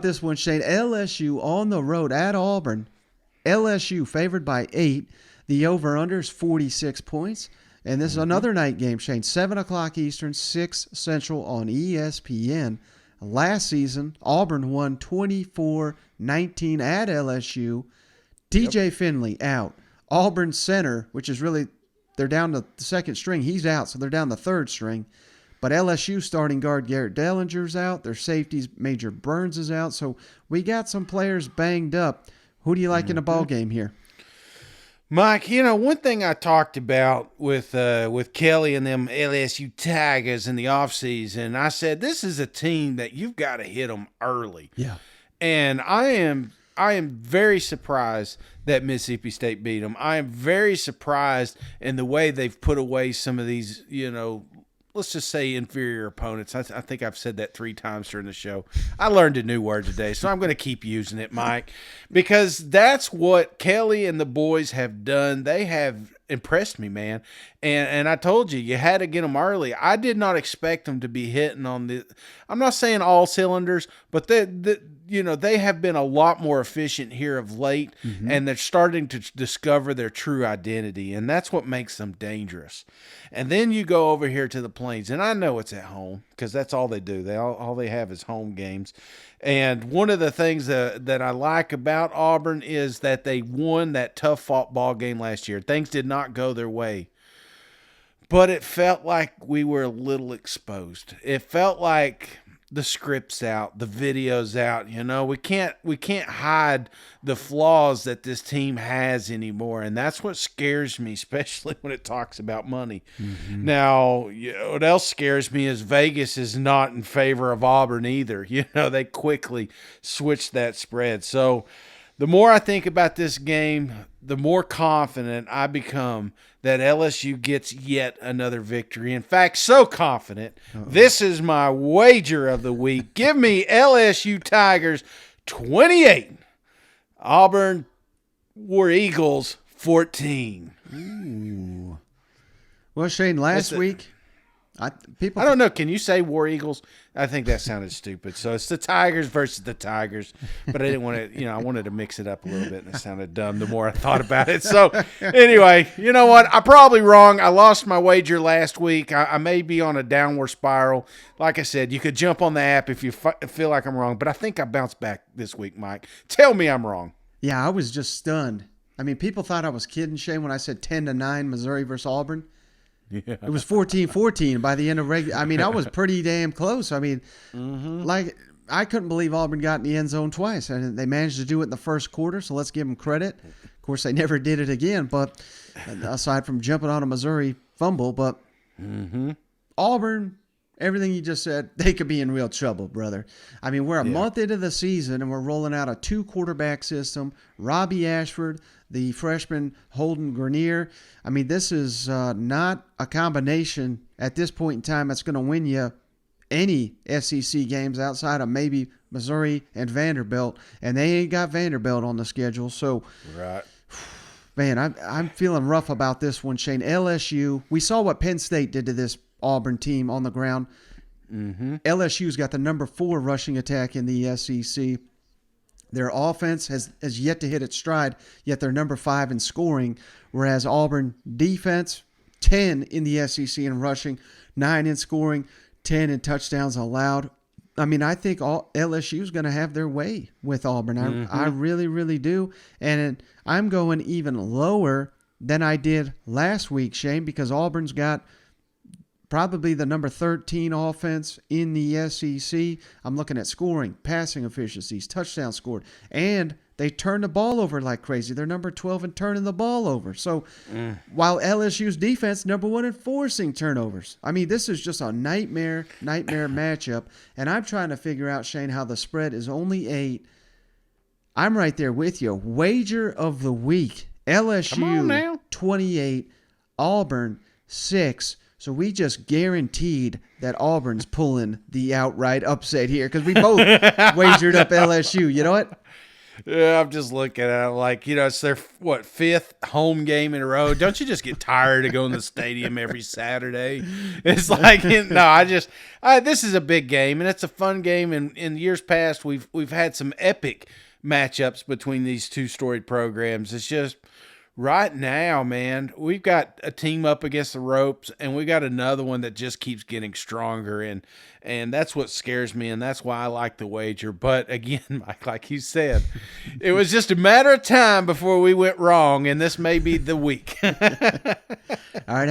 This one, Shane. LSU on the road at Auburn. LSU favored by 8. The over-under is 46 points. And this is another night game, Shane. 7 o'clock Eastern, 6 Central on ESPN. Last season, Auburn won 24-19 at LSU. TJ Finley out. Auburn center, which is really, they're down to the second string. He's out, so they're down the third string. But LSU starting guard Garrett Dellinger's out. Their safeties, Major Burns is out. So we got some players banged up. Who do you like in the ball game here? Mike, one thing I talked about with Kelly and them LSU Tigers in the offseason, I said this is a team that you've got to hit them early. Yeah. And I am very surprised that Mississippi State beat them. I am very surprised in the way they've put away some of these, let's just say inferior opponents. I think I've said that 3 times during the show. I learned a new word today, so I'm going to keep using it, Mike, because that's what Kelly and the boys have done. They have impressed me, man. And I told you had to get them early. I did not expect them to be hitting on the – I'm not saying all cylinders, but they have been a lot more efficient here of late, and they're starting to discover their true identity, and that's what makes them dangerous. And then you go over here to the Plains, and I know it's at home because that's all they do. All they have is home games. And one of the things that I like about Auburn is that they won that tough-fought ball game last year. Things did not go their way. But it felt like we were a little exposed. It felt like the script's out, the video's out. We can't hide the flaws that this team has anymore, and that's what scares me, especially when it talks about money. Now, what else scares me is Vegas is not in favor of Auburn either. They quickly switched that spread. So the more I think about this game, the more confident I become that LSU gets yet another victory. In fact, so confident, this is my wager of the week. Give me LSU Tigers 28, Auburn War Eagles 14. Ooh. Well, Shane, last week, I don't know. Can you say War Eagles? I think that sounded stupid. So it's the Tigers versus the Tigers. But I didn't want to, I wanted to mix it up a little bit, and it sounded dumb the more I thought about it. So anyway, you know what? I'm probably wrong. I lost my wager last week. I may be on a downward spiral. Like I said, you could jump on the app if you feel like I'm wrong. But I think I bounced back this week, Mike. Tell me I'm wrong. Yeah, I was just stunned. I mean, people thought I was kidding, Shane, when I said 10-9 Missouri versus Auburn. Yeah. It was 14-14 by the end of regular. I mean, I was pretty damn close. I mean, I couldn't believe Auburn got in the end zone twice, and they managed to do it in the first quarter, so let's give them credit. Of course, they never did it again, but aside from jumping on a Missouri fumble. But Auburn, everything you just said, they could be in real trouble, brother. I mean, we're a month into the season, and we're rolling out a 2-quarterback system. Robbie Ashford, the freshman Holden Grenier. I mean, this is not a combination at this point in time that's going to win you any SEC games outside of maybe Missouri and Vanderbilt, and they ain't got Vanderbilt on the schedule. So, right, man, I'm feeling rough about this one, Shane. LSU, we saw what Penn State did to this Auburn team on the ground. LSU's got the number 4 rushing attack in the SEC. Their offense has yet to hit its stride, yet they're number 5 in scoring, whereas Auburn defense, 10 in the SEC in rushing, 9 in scoring, 10 in touchdowns allowed. I mean, I think LSU is going to have their way with Auburn. I really, really do. And I'm going even lower than I did last week, Shane, because Auburn's got probably the number 13 offense in the SEC. I'm looking at scoring, passing efficiencies, touchdowns scored, and they turn the ball over like crazy. They're number 12 in turning the ball over. So while LSU's defense, number 1 in forcing turnovers. I mean, this is just a nightmare matchup, and I'm trying to figure out, Shane, how the spread is only 8. I'm right there with you. Wager of the week, LSU 28, Auburn 6. So we just guaranteed that Auburn's pulling the outright upset here because we both wagered up LSU. You know what? Yeah, I'm just looking at it like, it's their, fifth home game in a row. Don't you just get tired of going to the stadium every Saturday? It's like, no, this is a big game, and it's a fun game. And in years past, we've had some epic matchups between these two storied programs. It's just right now, man, we've got a team up against the ropes, and we got another one that just keeps getting stronger, and that's what scares me, and that's why I like the wager. But again, Mike, like you said, it was just a matter of time before we went wrong, and this may be the week. All right,